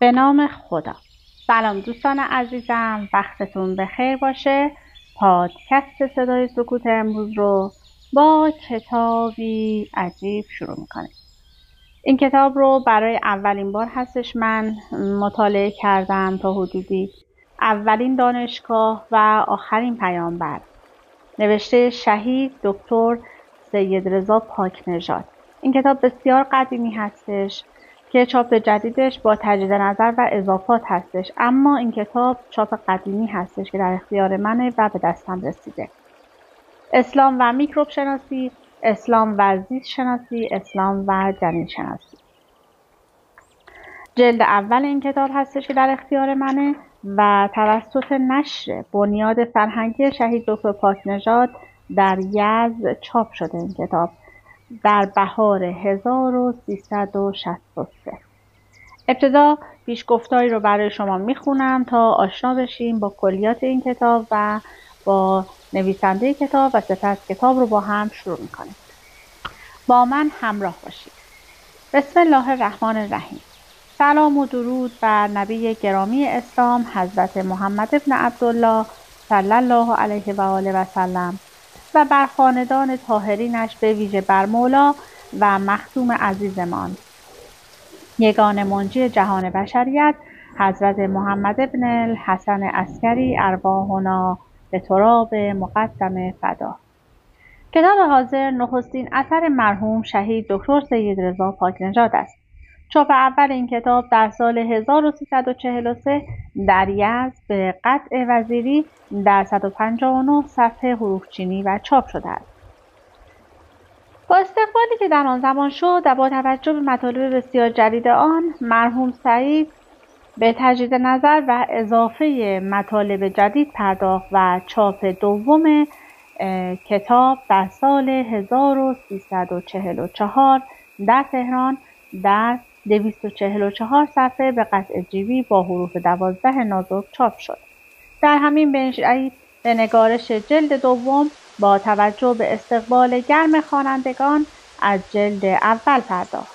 به نام خدا. سلام دوستان عزیزم، وقتتون بخیر باشه. پادکست صدای سکوت امروز رو با کتابی عجیب شروع میکنیم. این کتاب رو برای اولین بار هستش من مطالعه کردم، تا حدودی اولین دانشگاه و آخرین پیامبر، نوشته شهید دکتر سید رضا پاکنژاد. این کتاب بسیار قدیمی هستش که چاپ جدیدش با تجدید نظر و اضافات هستش، اما این کتاب چاپ قدیمی هستش که در اختیار منه و به دستم رسیده. اسلام و میکروب شناسی، اسلام و زیست شناسی، اسلام و جنین شناسی. جلد اول این کتاب هستش که در اختیار منه و توسط نشر بنیاد فرهنگی شهید دکتر پاکنژاد در یزد چاپ شده. این کتاب در بهار 1363. ابتدا پیشگفتاری رو برای شما میخونم تا آشنا بشیم با کلیات این کتاب و با نویسنده کتاب و سپس کتاب رو با هم شروع میکنیم. با من همراه باشید. بسم الله الرحمن الرحیم. سلام و درود بر نبی گرامی اسلام حضرت محمد ابن عبدالله صلی الله علیه و آله و سلم و بر خاندان طاهرینش، به ویژه بر مولا و مخدوم عزیزمان یگان منجی جهان بشریت حضرت محمد ابن الحسن عسکری ارواحنا به تراب مقدم فدا. کتاب حاضر نخستین اثر مرحوم شهید دکتر سید رضا پاکنژاد است. چاپ اول این کتاب در سال 1343 در یزد به قطع وزیری در 159 صفحه حروفچینی و چاپ شده است. با استقبالی که در آن زمان شد و با توجه به مطالب بسیار جدید آن، مرحوم سعید به تجدید نظر و اضافه مطالب جدید پرداخت و چاپ دوم کتاب در سال 1344 در تهران در 244 صفحه به قطع جیبی با حروف 12 نازک چاپ شد. در همین بین به نگارش جلد دوم با توجه به استقبال گرم خوانندگان از جلد اول پرداخت.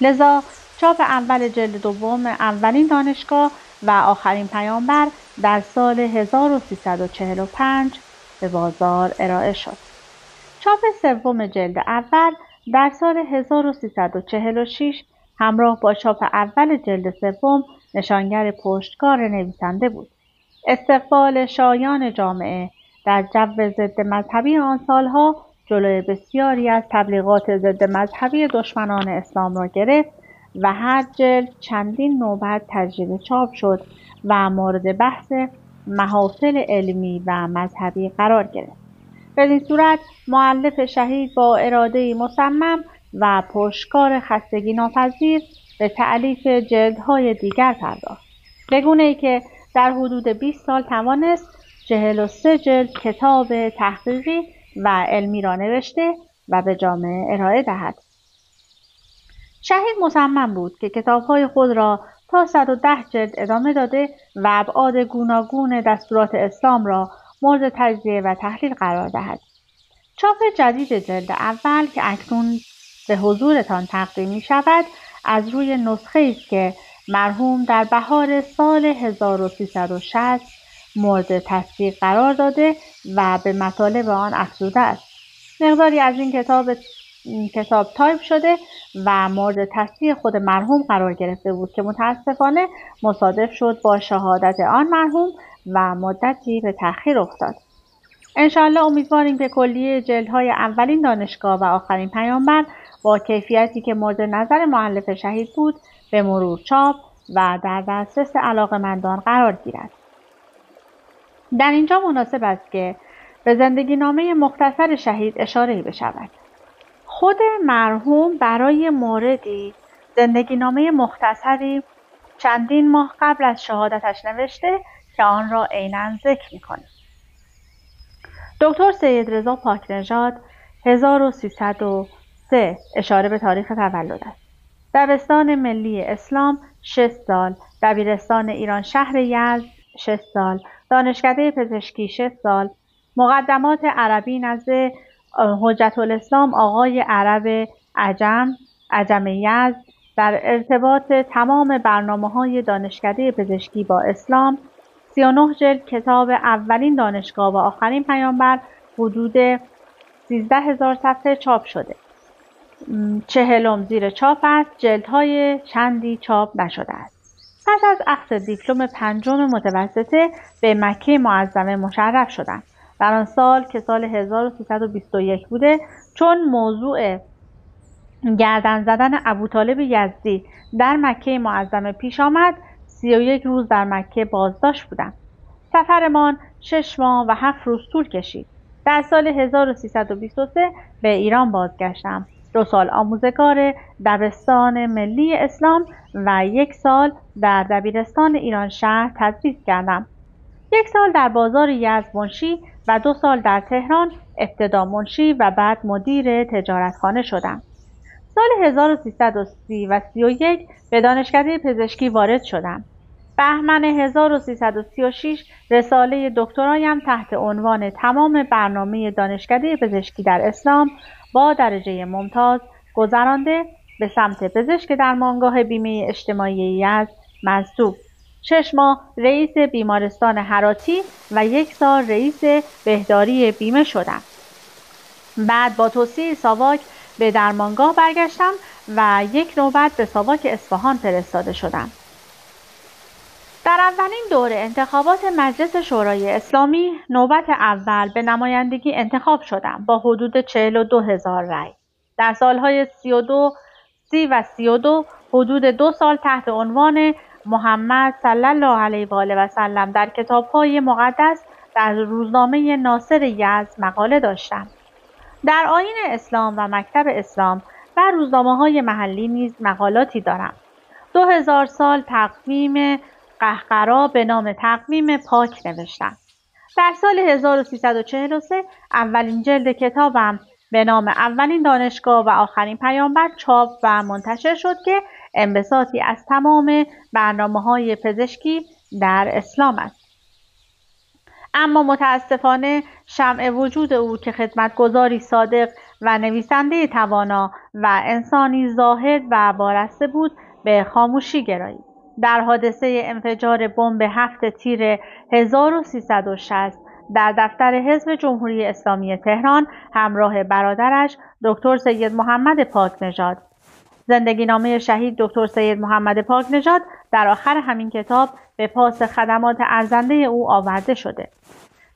لذا چاپ اول جلد دوم اولین دانشگاه و آخرین پیامبر در سال 1345 به بازار ارائه شد. چاپ سوم جلد اول در سال 1346 همراه با چاپ اول جلد سوم نشانگر پشتکار نویسنده بود. استقبال شایان جامعه در جو ضد مذهبی آن سالها جلوی بسیاری از تبلیغات ضد مذهبی دشمنان اسلام را گرفت و هر جلد چندین نوبت تجدید چاپ شد و مورد بحث محافل علمی و مذهبی قرار گرفت. بدین صورت مؤلف شهید با اراده مصمم و پشتکار خستگی ناپذیر به تألیف جلدهای دیگر پرداخت، بگونه‌ای که در حدود 20 سال توانست 43 جلد کتاب تحقیقی و علمی را نوشته و به جامعه ارائه دهد. شهید مصمم بود که کتاب‌های خود را تا 110 جلد ادامه داده و ابعاد گوناگون دستورات اسلام را مورد تجزیه و تحلیل قرار دهد. چاپ جدید جلد اول که اکنون به حضورتان تقدیم می شود از روی نسخه است که مرحوم در بهار سال 1360 مورد تصدیق قرار داده و به مطالب آن افزوده است. مقداری از این کتاب تایپ شده و مورد تصدیق خود مرحوم قرار گرفته بود که متاسفانه مصادف شد با شهادت آن مرحوم و مدتی به تأخیر افتاد. انشاءالله امیدواریم که کلیه جلدهای اولین دانشگاه و آخرین پیامبر با کیفیتی که مورد نظر مؤلف شهید بود به مرور چاپ و در دسترس علاقه‌مندان قرار گیرد. در اینجا مناسب است که به زندگی نامه مختصر شهید اشاره بشود. خود مرحوم برای موردی زندگی نامه مختصری چندین ماه قبل از شهادتش نوشته که آن را عیناً ذکر می‌کنیم. دکتر سید رضا پاکنژاد 1303 اشاره به تاریخ تولد است. دبستان ملی اسلام 6 سال، دبیرستان ایران شهر یزد 6 سال، دانشکده پزشکی 6 سال، مقدمات عربی نزد حجت الاسلام آقای عرب عجم یزد در ارتباط تمام برنامه‌های دانشکده پزشکی با اسلام، 39 جلد کتاب اولین دانشگاه و آخرین پیامبر حدود 13,000 صفحه چاپ شده. 40 زیر چاپ است، جلدهای چندی چاپ نشده است. پس از اخذ دیپلم 5 متوسطه به مکه معظمه مشرف شدم. در آن سال که سال 1321 بوده، چون موضوع گردن زدن ابوطالب یزدی در مکه معظمه پیش آمد، 31 روز در مکه بازداشت بودم. سفرمان 6 ماه و 7 روز طول کشید. در سال 1323 به ایران بازگشتم. 2 سال آموزگار دبستان ملی اسلام و 1 سال در دبیرستان ایران شهر تدریس کردم. 1 سال در بازار یزد منشی و 2 سال در تهران ابتدا منشی و بعد مدیر تجارتخانه شدم. سال 1330 و 31 به دانشکده پزشکی وارد شدم. بهمن 1336 رساله دکترایم تحت عنوان تمام برنامه دانشکده پزشکی در اسلام با درجه ممتاز گذرانده به سمت پزشک درمانگاه بیمه اجتماعی یزد منصوب. 6 ماه رئیس بیمارستان هراتی و 1 سال رئیس بهداری بیمه شدم. بعد با توصیه ساواک به درمانگاه برگشتم و 1 نوبت به ساواک اصفهان فرستاده شدم. در اولین دوره انتخابات مجلس شورای اسلامی نوبت اول به نمایندگی انتخاب شدم با حدود 42,000 رأی. در سالهای 30 و 32 حدود 2 سال تحت عنوان محمد صلی الله علیه و آله و سلم در کتاب‌های مقدس در روزنامه ناصر یزد مقاله داشتم. در آیین اسلام و مکتب اسلام و روزنامه‌های محلی نیز مقالاتی دارم. 2000 سال تقویم قهقرا به نام تقویم پاک نوشتم. در سال 1343 اولین جلد کتابم به نام اولین دانشگاه و آخرین پیامبر چاپ و منتشر شد که انبساطی از تمام برنامه‌های پزشکی در اسلام است. اما متاسفانه شمع وجود او که خدمتگزاری صادق و نویسنده توانا و انسانی زاهد و وارسته بود به خاموشی گرایید. در حادثه انفجار بمب 7 تیر 1360 در دفتر حزب جمهوری اسلامی تهران همراه برادرش دکتر سید محمد پاکنژاد. زندگی نامه شهید دکتر سید محمد پاکنژاد در آخر همین کتاب به پاس خدمات ارزنده او آورده شده.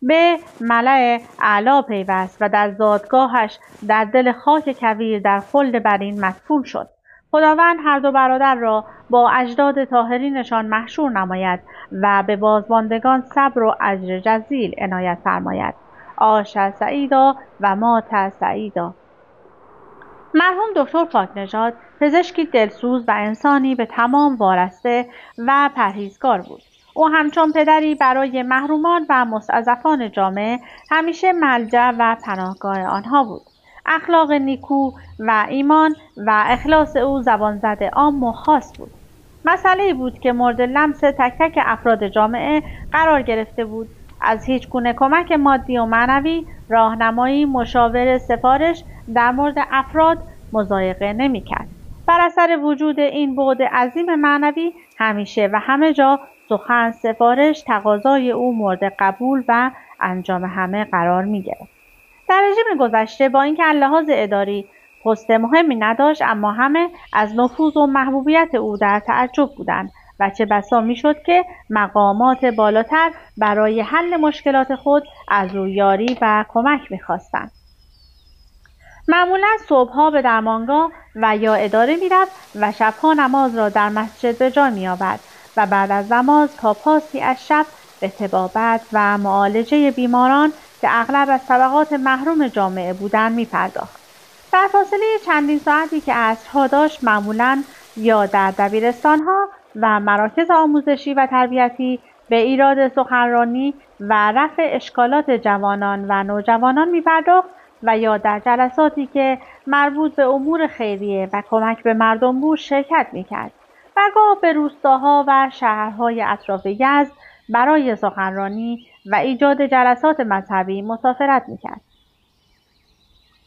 به ملأ اعلی پیوست و در زادگاهش در دل خاک کویر در خلد برین مدفون شد. خداوند هر دو برادر را با اجداد طاهرینشان محشور نماید و به بازماندگان صبر و اجر جزیل عنایت فرماید. عاش سعیدا و مات سعیدا. مرحوم دکتر پاکنژاد پزشکی دلسوز و انسانی به تمام وارسته و پرهیزگار بود. او همچون پدری برای محرومان و مستضعفان جامعه همیشه ملجأ و پناهگاه آنها بود. اخلاق نیکو و ایمان و اخلاص او زبان زده عام و خاص بود. مسئله‌ای بود که مورد لمس تک تک افراد جامعه قرار گرفته بود. از هیچ گونه کمک مادی و معنوی، راهنمایی، مشاوره، سفارش در مورد افراد مضایقه نمی‌کرد. بر اثر وجود این بعد عظیم معنوی همیشه و همه جا سخن، سفارش، تقاضای او مورد قبول و انجام همه قرار می‌گرفت. در رژیم گذشته با اینکه از لحاظ اداری پست مهمی نداشت، اما همه از نفوذ و محبوبیت او در تعجب بودند و چه بسا میشد که مقامات بالاتر برای حل مشکلات خود از او یاری و کمک می‌خواستند. معمولا صبحها به درمانگاه و یا اداره می‌رفت و شبها نماز را در مسجد به جا می‌آورد و بعد از نماز تا پاسی از شب به طبابت و معالجه بیماران که اغلب از طبقات محروم جامعه بودند می‌پرداخت. در فاصله چندین ساعتی که عصرها داشت معمولاً یا در دبیرستان‌ها و مراکز آموزشی و تربیتی به ایراد سخنرانی و رفع اشکالات جوانان و نوجوانان می‌پرداخت و یا در جلساتی که مربوط به امور خیریه و کمک به مردم بود شرکت می‌کرد. و گاه به روستاها و شهرهای اطراف یزد برای سخنرانی و ایجاد جلسات مذهبی مسافرت می‌کرد.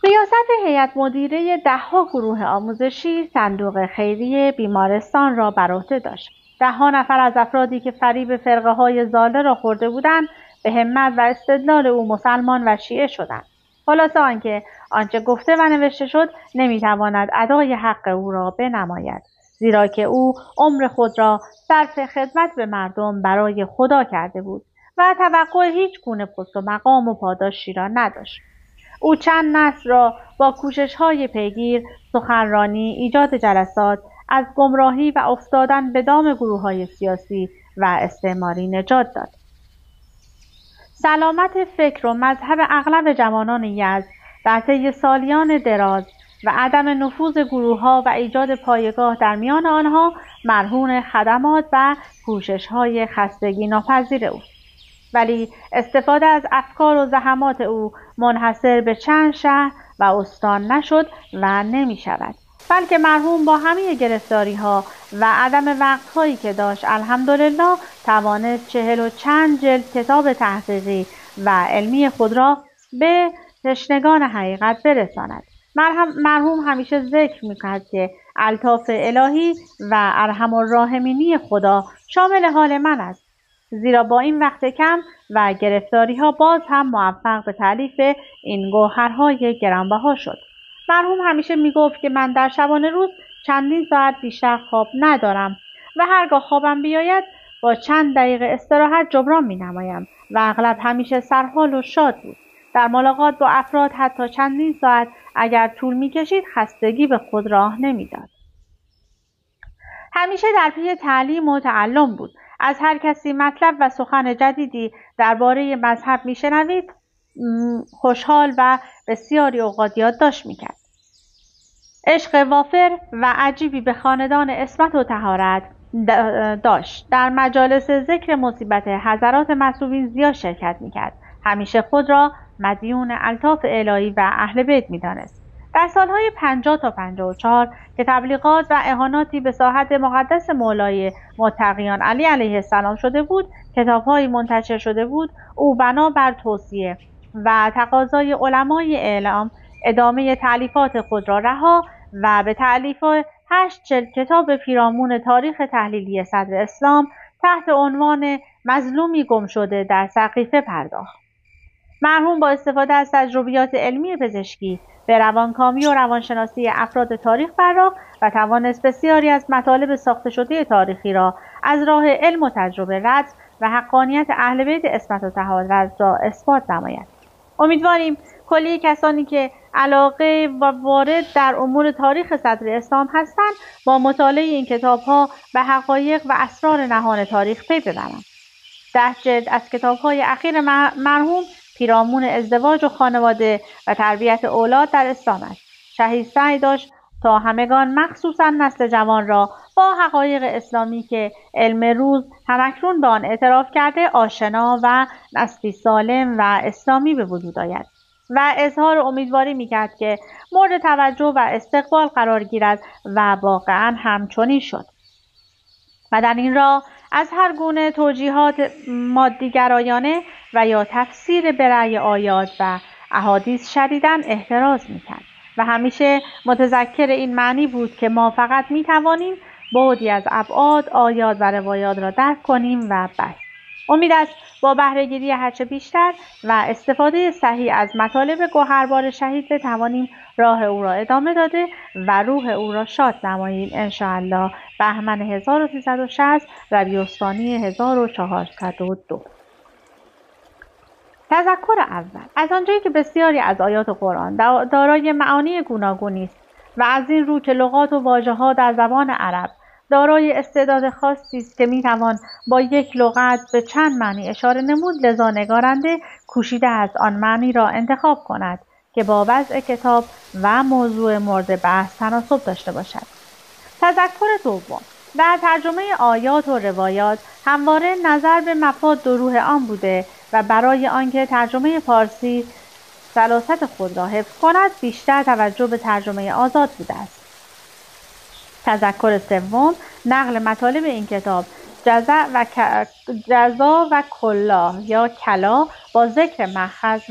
ریاست هیئت مدیره 10 گروه آموزشی صندوق خیریه بیمارستان را بر عهده داشت. 10 نفر از افرادی که فریب فرقه‌های ضاله را خورده بودند به همت و استدلال او مسلمان و شیعه شدند. خلاصه آنچه گفته و نوشته شد نمیتواند ادای حق او را بنماید، زیرا که او عمر خود را صرف خدمت به مردم برای خدا کرده بود و توقع هیچ گونه پست و مقام و پاداشی را نداشت. او چند نسل را با کوشش‌های پیگیر، سخنرانی، ایجاد جلسات، از گمراهی و افتادن به دام گروه‌های سیاسی و استعماری نجات داد. سلامت فکر و مذهب اغلب جوانان یزد در طی سالیان دراز و عدم نفوذ گروه‌ها و ایجاد پایگاه در میان آنها مرهون خدمات و کوشش‌های خستگی ناپذیر اوست. ولی استفاده از افکار و زحمات او منحصر به چند شهر و استان نشد و نمی شود، بلکه مرحوم با همه گرفتاری‌ها و عدم وقت‌هایی که داشت الحمدلله توانست 40 و چند جلد کتاب تحقیقی و علمی خود را به تشنگان حقیقت برساند. مرحوم همیشه ذکر می‌کرد که الطاف الهی و ارحم الراحمینی خدا شامل حال من است، زیرا با این وقت کم و گرفتاری‌ها باز هم موفق به تألیف این گوهرهای گرانبها شد. مرحوم همیشه میگفت که من در شبانه روز چندین ساعت بیشتر خواب ندارم و هرگاه خوابم بیاید با چند دقیقه استراحت جبران می‌نمایم و اغلب همیشه سرحال و شاد بود. در ملاقات با افراد حتی چندین ساعت اگر طول می‌کشید خستگی به خود راه نمی‌داد. همیشه در پی تعلیم و تعلم بود. از هر کسی مطلب و سخن جدیدی درباره مذهب میشنوید خوشحال و بسیاری اوقات یادداشت میکرد. عشق وافر و عجیبی به خاندان عصمت و طهارت داشت. در مجالس ذکر مصیبت حضرات معصومین زیاد شرکت میکرد. همیشه خود را مدیون الطاف الهی و اهل بیت میدانست. در سالهای 50 تا 54 که تبلیغات و اهاناتی به ساحت مقدس مولای متقیان علی علیه السلام شده بود، کتاب‌هایی منتشر شده بود، او بنابر توصیه و تقاضای علمای اعلام ادامه تألیفات خود را رها و به تألیف 8 جلد کتاب پیرامون تاریخ تحلیلی صدر اسلام تحت عنوان مظلومی گم شده در سقیفه پرداخت. مرحوم با استفاده از تجربیات علمی پزشکی به روانکامی و روانشناسی افراد تاریخ پرداخت و توانست بسیاری از مطالب ساخته شده تاریخی را از راه علم و تجربه رد و حقانیت اهل بیت عصمت و طهارت را اثبات نماید. امیدواریم کلیه کسانی که علاقه و وارد در امور تاریخ صدر اسلام هستند با مطالعه این کتاب‌ها به حقایق و اسرار نهان تاریخ پی ببرند. 10 جلد از کتاب‌های اخیر مرحوم پیرامون ازدواج و خانواده و تربیت اولاد در اسلام است. شهید سعی داشت تا همگان مخصوصا نسل جوان را با حقایق اسلامی که علم روز همکنون به آن اعتراف کرده آشنا و نسلی سالم و اسلامی به وجود آید و اظهار امیدواری میکرد که مورد توجه و استقبال قرار گیرد و واقعا همچنین شد. و در این راه از هر گونه توجیهات مادی‌گرایانه و یا تفسیر به رأی آیات و احادیث شدیداً احتراز میکرد و همیشه متذکر این معنی بود که ما فقط میتوانیم بعدی از ابعاد آیات و روایات را درک کنیم و بس. امید است با بهره‌گیری هرچه بیشتر و استفاده صحیح از مطالب گوهربار شهید بتوانیم راه او را ادامه داده و روح او را شاد نماییم انشاءالله. بهمن 1360 ربیع الثانی 1402. تذکر اول: از آنجایی که بسیاری از آیات قرآن دارای معانی گوناگونی است و از این رو که لغات و واژه‌ها در زبان عرب دارای استعداد خاصی است که میتوان با یک لغت به چند معنی اشاره نمود، لذا نگارنده کوشیده است آن معنی را انتخاب کند که با وضع کتاب و موضوع مورد بحث تناسب داشته باشد. تذکر دوم: در ترجمه آیات و روایات همواره نظر به مفاد و روح آن بوده و برای آنکه ترجمه فارسی سلاست خود را حفظ کند بیشتر توجه به ترجمه آزاد بوده است. تذکر سوم: نقل مطالب این کتاب جزا و کلا یا کلا با ذکر مأخذ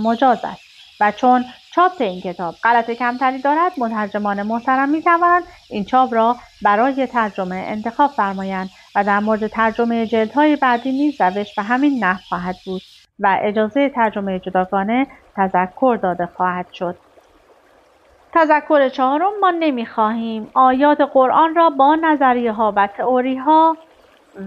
مجاز است و چون چاپ این کتاب غلط کمتری دارد، مترجمان محترم می‌توانند این چاپ را برای ترجمه انتخاب فرمایند و در مورد ترجمه جلدهای بعدی نیز روش به همین نحو خواهد بود و اجازه ترجمه جداگانه تذکر داده خواهد شد. تذکر چهارم، ما نمی‌خواهیم آیات قرآن را با نظریه‌ها و تئوری‌ها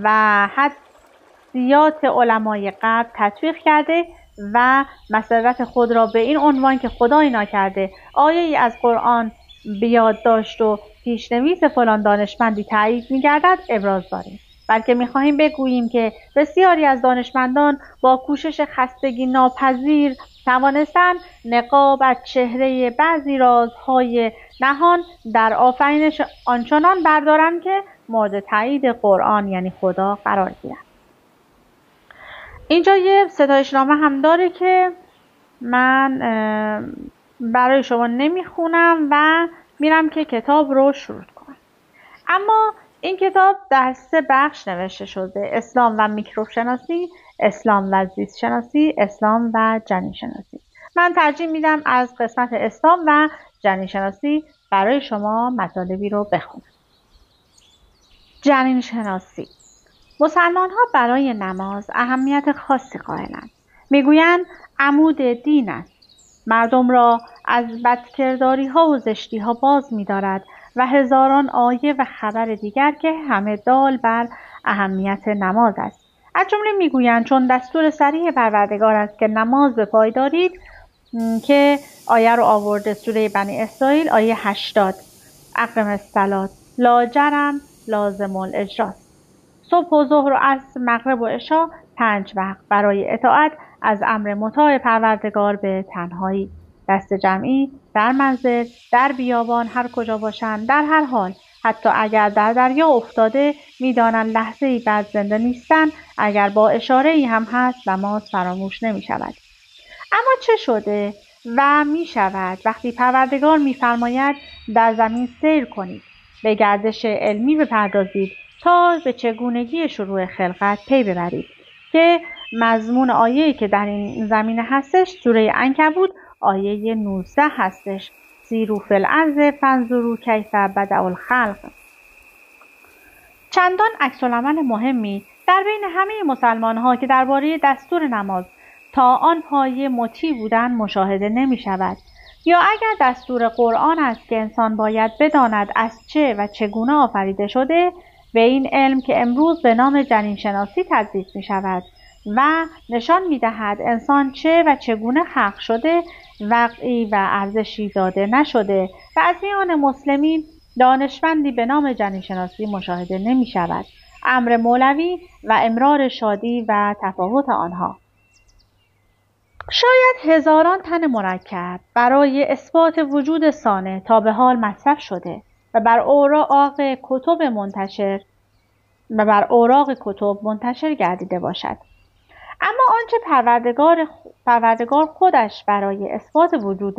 و حدسیات علمای غرب تطبیق کرده و مسرت خود را به این عنوان که خدای ناکرده آیه‌ای از قرآن بیاد داشت و پیشنویس فلان دانشمندی تایید می‌گردد ابراز داریم، بلکه می‌خواهیم بگوییم که بسیاری از دانشمندان با کوشش خستگی ناپذیر توانستند نقاب از چهره بعضی رازهای نهان در آفرینش آنچنان بردارند که مورد تایید قرآن یعنی خدا قرار گیرند. اینجا یه ستایشنامه هم داره که من برای شما نمیخونم و میرم که کتاب رو شروع کنم. اما این کتاب در 3 بخش نوشته شده: اسلام و میکروب شناسی، اسلام و زیست شناسی، اسلام و جنین شناسی. من ترجیح میدم از قسمت اسلام و جنین شناسی برای شما مطالبی رو بخونم. جنین شناسی. مسلمان ها برای نماز اهمیت خاصی قائلند. میگویند عمود دین است. مردم را از بدکرداری ها و زشتی ها باز می‌دارد و هزاران آیه و خبر دیگر که همه دال بر اهمیت نماز است. از جمله میگویند چون دستور صریح پروردگار است که نماز به پای دارید، که آیه رو آورده سوره بنی اسرائیل آیه 80: اقم الصلاة لاجرم لازم الاجراست. صبح و ظهر و عصر، مغرب و عشا 5 وقت برای اطاعت از امر مطاع پروردگار به تنهایی، دست جمعی، در منزل، در بیابان، هر کجا باشند، در هر حال، حتی اگر در دریا افتاده میدانند لحظه‌ای بعد زنده نیستند، اگر با اشاره‌ای هم هست نماز فراموش نمی شود. اما چه شده و می شود وقتی پروردگار می فرماید در زمین سیر کنید، به گردش علمی بپردازید تا به چگونگی شروع خلقت پی ببرید، که مضمون آیه‌ای که در این زمینه هستش سوره عنکبوت آیه 19 هستش: سیروا فی الارض فانظروا کیف بدأ الخلق. چندان عکس‌العمل مهمی در بین همه مسلمان‌ها که درباره دستور نماز تا آن پایه مطیع بودند مشاهده نمی شود. یا اگر دستور قرآن است که انسان باید بداند از چه و چگونه آفریده شده، به این علم که امروز به نام جنین شناسی تدریس می شود و نشان می دهد انسان چه و چگونه خلق شده، وقعی و ارزشی داده نشده و از میان مسلمین دانشمندی به نام جنین شناسی مشاهده نمی شود. امر مولوی و امرار شادی و تفاوت آنها. شاید هزاران تن مرکب برای اثبات وجود صانع تا به حال مصرف شده و بر اوراق کتب منتشر گردیده باشد. اما آنچه پروردگار خودش برای اثبات وجود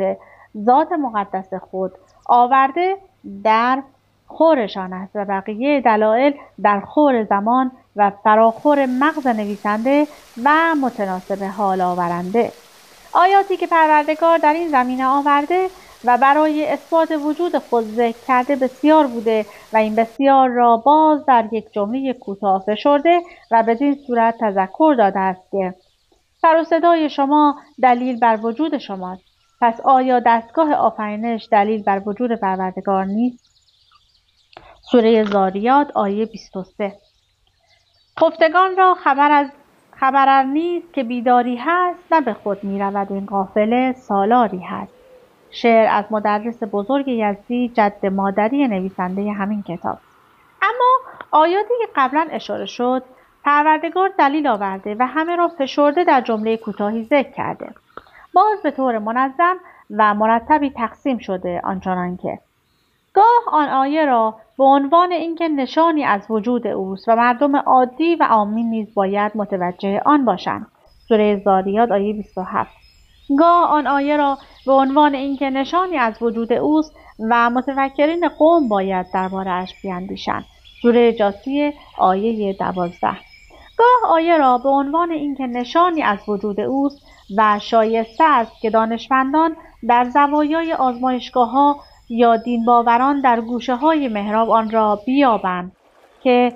ذات مقدس خود آورده در خورشان است و بقیه دلایل در خور زمان و فراخور مغز نویسنده و متناسب حال آورنده. آیاتی که پروردگار در این زمینه آورده و برای اثبات وجود خود ذکر کرده بسیار بوده و این بسیار را باز در یک جمله کوتاه فشرده و بدین صورت تذکر داده است که سر و صدای شما دلیل بر وجود شماست. پس آیا دستگاه آفرینش دلیل بر وجود پروردگار نیست؟ سوره زاریات آیه 23. خفتگان را خبر نیست که بیداری هست، نه به خود می رود این قافله سالاری هست. شعر از مدرس بزرگ یزدی، جد مادری نویسنده همین کتاب. اما آیاتی که قبلا اشاره شد پروردگار دلیل آورده و همه را فشرده در جمله کوتاهی ذکر کرده. باز به طور منظم و مرتبی تقسیم شده، آنچنان که گاه آن آیه را به عنوان اینکه نشانی از وجود اوست و مردم عادی و عامی نیز باید متوجه آن باشند. سوره زاریات آیه 27. گاه آن آیه را به عنوان اینکه نشانی از وجود اوست و متفکرین قوم باید درباره اش بیندیشند. سوره جاثیه آیه 12. گاه آیه را به عنوان اینکه نشانی از وجود اوست و شایسته است که دانشمندان در زوایای آزمایشگاه‌ها یا دین باوران در گوشه‌های محراب آن را بیابند که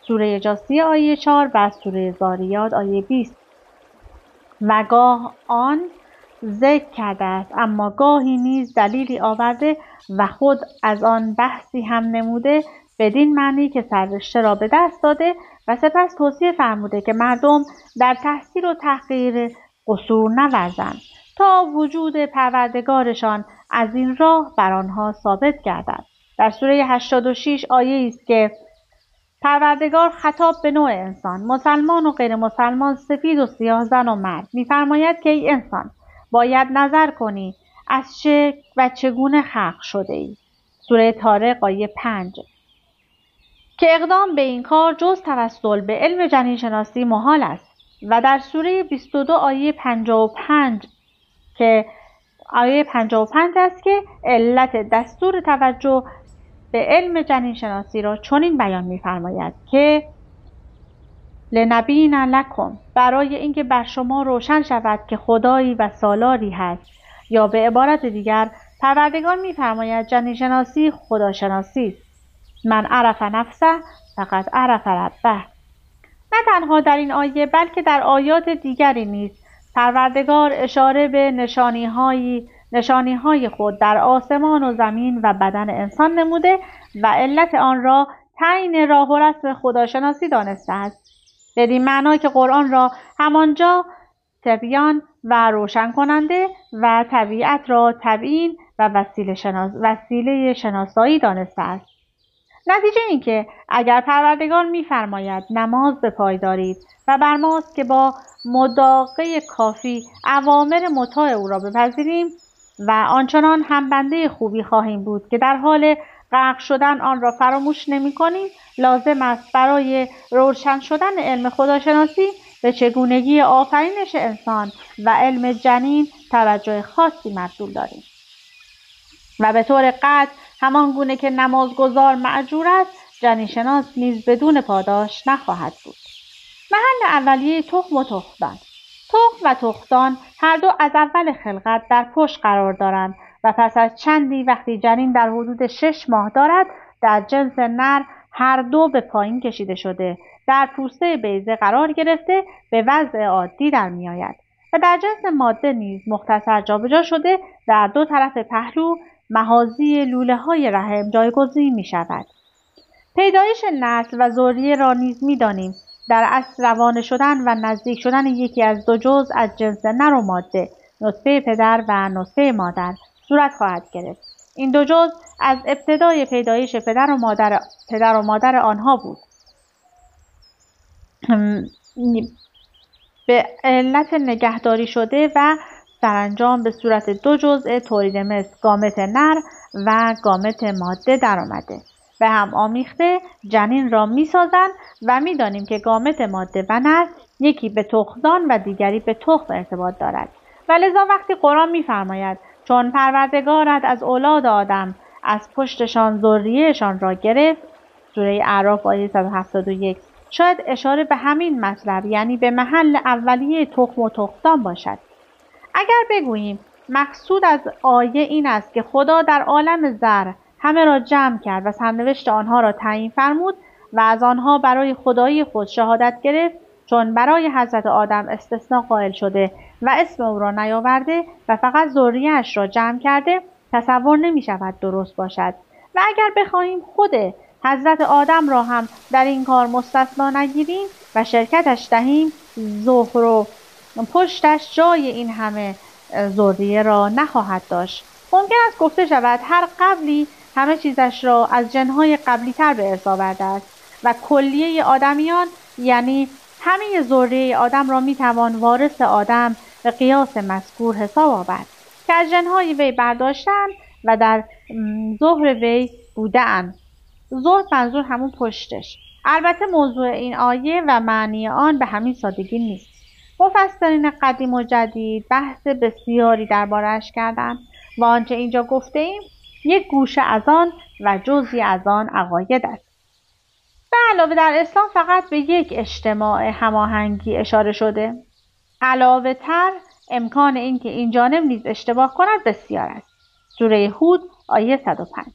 سوره جاثیه آیه 4 و سوره ذاریات آیه 20 و گاه آن ذکر کرده است، اما گاهی نیز دلیلی آورده و خود از آن بحثی هم نموده، بدین معنی که سررشته را به دست داده و سپس توصیه فرموده که مردم در تحصیل و تحقیر قصور نورزند تا وجود پروردگارشان از این راه بر آنها ثابت گردد. در سوره 86 آیه است که پروردگار خطاب به نوع انسان، مسلمان و غیر مسلمان، سفید و سیاه، زن و مرد، می‌فرماید که ای انسان، باید نظر کنی از چه و چگونه خلق شده ای. سوره طارق آیه 5 که اقدام به این کار جز توسل به علم جنین‌شناسی محال است و در سوره 22 آیه 55 که آیه 55 است که علت دستور توجه به علم جنین‌شناسی را چنین بیان می‌فرماید که لنبین لکم، برای اینکه بر شما روشن شود که خدایی و سالاری هست، یا به عبارت دیگر پروردگار می‌فرماید جنین‌شناسی خداشناسی است. من عرف نفسه فقط عرف ربه. نه تنها در این آیه بلکه در آیات دیگری نیز پروردگار اشاره به نشانی‌های خود در آسمان و زمین و بدن انسان نموده و علت آن را تعیین راه و رسم خداشناسی دانسته است. بدین معنا که قرآن را همانجا تبیان و روشن کننده و طبیعت را تبیین و وسیله شناسایی دانسته است. نتیجه این که اگر پروردگار می‌فرماید نماز بپایدارید و بر ماست که با مداقه کافی اوامر مطاع او را بپذیریم و آنچنان هم بنده خوبی خواهیم بود که در حال غرق شدن آن را فراموش نمی‌کنیم، لازم است برای روشن شدن علم خداشناسی به چگونگی آفرینش انسان و علم جنین توجه خاصی مبذول داریم. و به طور قطع همان گونه که نمازگزار مأجور است، جنین‌شناس نیز بدون پاداش نخواهد بود. محل اولیه تخم و تخمدان. تخم و تخمدان هر دو از اول خلقت در پشت قرار دارند و پس از چندی وقتی جنین در حدود 6 ماه دارد، در جنس نر هر دو به پایین کشیده شده، در پوسته بیضه قرار گرفته به وضع عادی در می آید و در جنس ماده نیز مختصر جابجا شده در دو طرف پهلو محاذی لوله های رحم جایگزین می شود. پیدایش نسل و ذریه را نیز می دانیم در اصل روانه شدن و نزدیک شدن یکی از دو جزء از جنس نر و ماده، نطفه پدر و نطفه مادر صورت خواهد گرفت. این دو جزء از ابتدای پیدایش پدر و مادر آنها بود. به علت نگهداری شده و سرانجام به صورت دو جزء تولید مثل گامت نر و گامت ماده در آمده و هم آمیخته جنین را می سازند و می دانیم که گامت ماده و نر یکی به تخمدان و دیگری به تخم ارتباط دارد و لذا وقتی قرآن می فرماید چون پروردگارت از اولاد آدم از پشتشان ذریه‌شان را گرفت، سوره اعراف آیه 171، شاید اشاره به همین مطلب یعنی به محل اولیه تخم و تخمدان باشد. اگر بگوییم مقصود از آیه این است که خدا در عالم ذر همه را جمع کرد و سرنوشت آنها را تعیین فرمود و از آنها برای خدایی خود شهادت گرفت، چون برای حضرت آدم استثناء قائل شده و اسم او را نیاورده و فقط ذریه‌اش را جمع کرده، تصور نمی شود درست باشد. و اگر بخواهیم خود حضرت آدم را هم در این کار مستثنا نگیریم و شرکتش دهیم، ظهر و پشتش جای این همه ذریه را نخواهد داشت. ممکن است گفته شود هر قبلی همه چیزش را از جنهای قبلی تر به ارث آورده است و کلیه آدمیان یعنی همه ذریه آدم را میتوان وارث آدم به قیاس مذکور حساب آورد که از جنهای وی برداشتن و در ظهر وی بودن. ظهر منظور همون پشتش. البته موضوع این آیه و معنی آن به همین سادگی نیست. مفسرین قدیم و جدید بحث بسیاری درباره‌اش کردند و آنچه اینجا گفته ایم یک گوشه از آن و جزئی از آن عقاید است. به علاوه در اسلام فقط به یک اجتماع هماهنگی اشاره شده. علاوه تر امکان اینکه این جانب نیز اشتباه کند بسیار است. سوره هود آیه 105.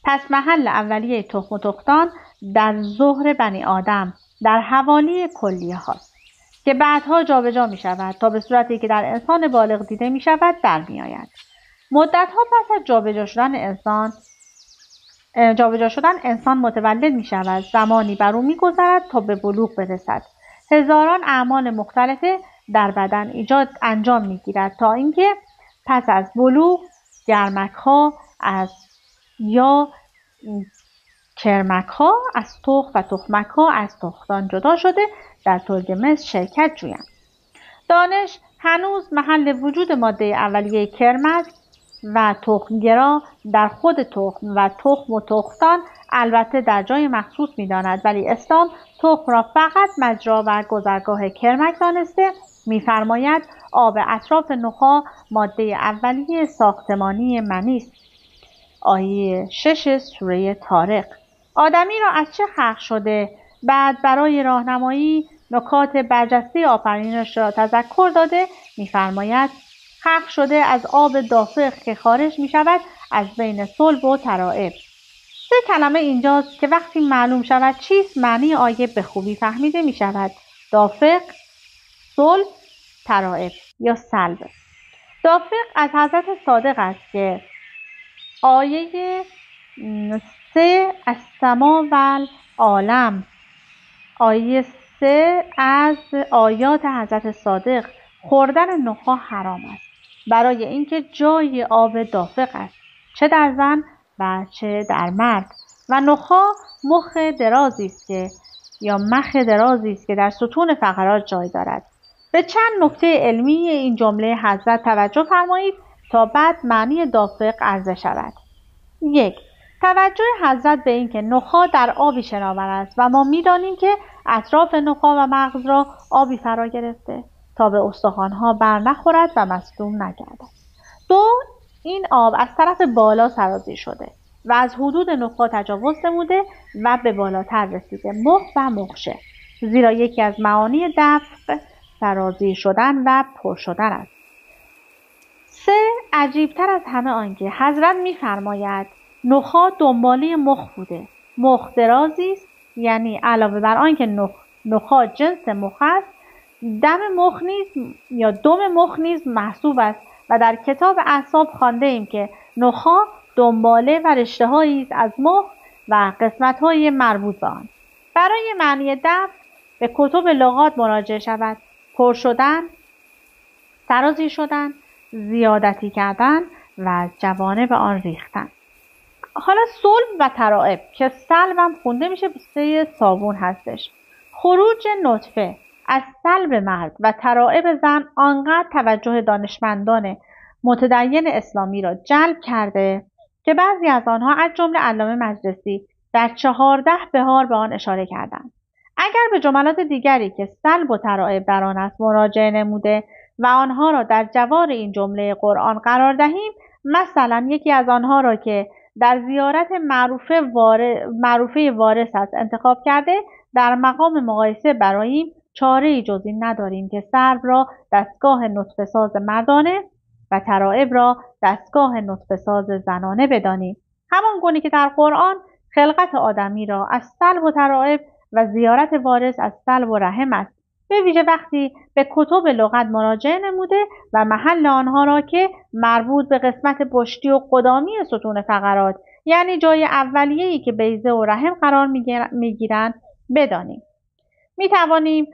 پس محل اولیه تخم و تختان در ظهر بنی آدم در حوالی کلیه هاست که بعدها جابجا می شود تا به صورتی که در انسان بالغ دیده می شود در می آید. مدتها پس از جابجا شدن انسان متولد می شود. زمانی بر او می گذرد تا به بلوغ برسد. هزاران اعمال مختلفه در بدن انجام می گیرد تا اینکه پس از بلوغ گرمک ها یا کرمک ها از تخم و تخمک ها از تختان جدا شده در تولید مثل شرکت جویند. دانش هنوز محل وجود ماده اولیه کرمک و تخمگرا در خود تخم و تخم و تختان البته در جای مخصوص می داند، ولی اسلام تخم را فقط مجرا و گذرگاه کرمک دانسته. می‌فرماید آب اطراف نخاع ماده اولیه ساختمانی منی است. آیه 6 سوره طارق. آدمی را از چه خلق شده؟ بعد برای راهنمایی نکات برجسته آفرینش را تذکر داده می‌فرماید خلق شده از آب دافق که خارج می‌شود از بین صلب و ترائب. سه کلمه اینجاست که وقتی معلوم شود چیست معنی آیه به خوبی فهمیده می‌شود. دافق، صلب، ترائب یا سلب. دافق از حضرت صادق است که آیه 3 از سما و عالم، آیه 3 از آیات حضرت صادق خوردن نخاع حرام است برای اینکه جای آب دافق است، چه در زن و چه در مرد، و نخاع مخ درازی است که در ستون فقرات جای دارد. به چند نکته علمی این جمله حضرت توجه فرمایید تا بعد معنی دافق عرضه شود. 1. توجه حضرت به اینکه نخاع در آبی شناور است و ما می‌دانیم که اطراف نخاع و مغز را آبی فرا گرفته تا به استخوان‌ها بر نخورد و مصدوم نگردد. 2. این آب از طرف بالا سرازیر شده و از حدود نخاع تجاوز نموده و به بالاتر رسیده، مخ و مخشه، زیرا یکی از معانی دفع سرازیر شدن و پر شدن است. 3. عجیبتر از همه آنکه حضرت می‌فرماید نخاع دنباله مخ بوده. مخ درازی است، یعنی علاوه بر آنکه نخاع جنس مخ است، دم مخ نیز محسوب است و در کتاب اعصاب خوانده ایم که نخاع دنباله و رشته‌هایی است از مخ و قسمت‌های مربوط به آن. برای معنی دفع به کتب لغات مراجعه شود. پر شدن، سرازیر شدن، زیادتی کردن و جوانب آن ریختن. حالا صلب و ترائب که سلب هم خونده میشه به صابون هستش. خروج نطفه از سلب مرد و ترائب زن آنقدر توجه دانشمندان متدین اسلامی را جلب کرده که بعضی از آنها از جمله علامه مجلسی در 14 بهار به آن اشاره کردند. اگر به جملات دیگری که سلب و ترائب در آن است مراجعه نموده و آنها را در جوار این جمله قرآن قرار دهیم، مثلا یکی از آنها را که در زیارت معروفه وارث است انتخاب کرده، در مقام مقایسه براییم چاره‌ای جز این نداریم که سلب را دستگاه نطفه ساز مردانه و ترائب را دستگاه نطفه ساز زنانه بدانیم. همان گونه که در قرآن خلقت آدمی را از سلب و ترائب و زیارت وارث از سلب و رحم است، به ویژه وقتی به کتب لغت مراجعه نموده و محل آنها را که مربوط به قسمت پشتی و قدامی ستون فقرات، یعنی جای اولیه‌ای که بیضه و رحم قرار می‌گیرند بدانیم. می‌توانیم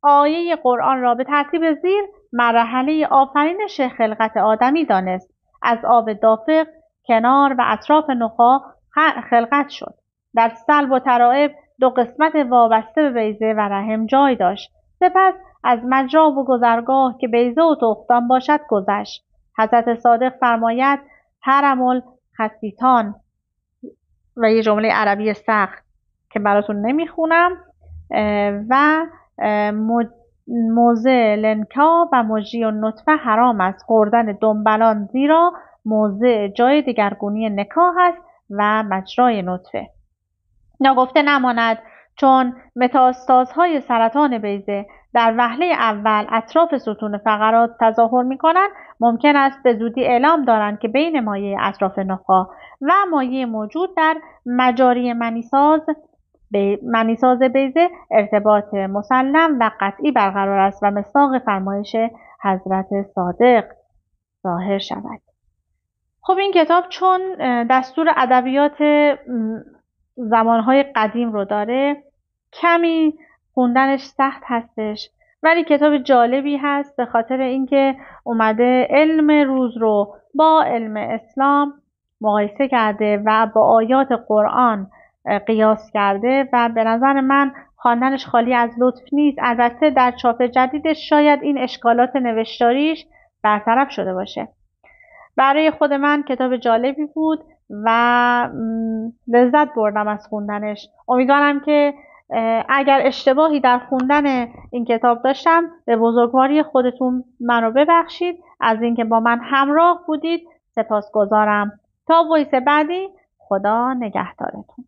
آیه قرآن را به ترتیب زیر مرحله آفرینش خلقت آدمی دانست. از آب دافق کنار و اطراف نخاع خلقت شد. در سلب و ترائب 2 قسمت وابسته به بیضه و رحم جای داشت. سپس از مجرا و گذرگاه که بیضه و تختان باشد گذشت. حضرت صادق فرماید حرم الخصیتان و یه جمله عربی سخت که براتون نمیخونم و موضع لنکا و مجری و نطفه حرام است خوردن دنبلان، زیرا موضع جای دگرگونی نکاح است و مجرای نطفه. ناگفته نماند چون متاستازهای سرطان بیضه در وهله اول اطراف ستون فقرات تظاهر می‌کنند، ممکن است به زودی اعلام دارند که بین مایع اطراف نخاع و مایع موجود در مجاری منیساز بیضه ارتباط مسلم و قطعی برقرار است و مصداق فرمایش حضرت صادق ظاهر شود. خب این کتاب چون دستور ادبیات زمانهای قدیم رو داره، کمی خوندنش سخت هستش، ولی کتاب جالبی هست به خاطر اینکه اومده علم روز رو با علم اسلام مقایسه کرده و با آیات قرآن قیاس کرده و به نظر من خواندنش خالی از لطف نیست. البته در چاپ جدیدش شاید این اشکالات نوشتاریش برطرف شده باشه. برای خود من کتاب جالبی بود و لذت بردم از خوندنش. امیدوارم که اگر اشتباهی در خوندن این کتاب داشتم به بزرگواری خودتون منو ببخشید. از اینکه با من همراه بودید سپاسگزارم. تا وایس بعدی، خدا نگهدارتون.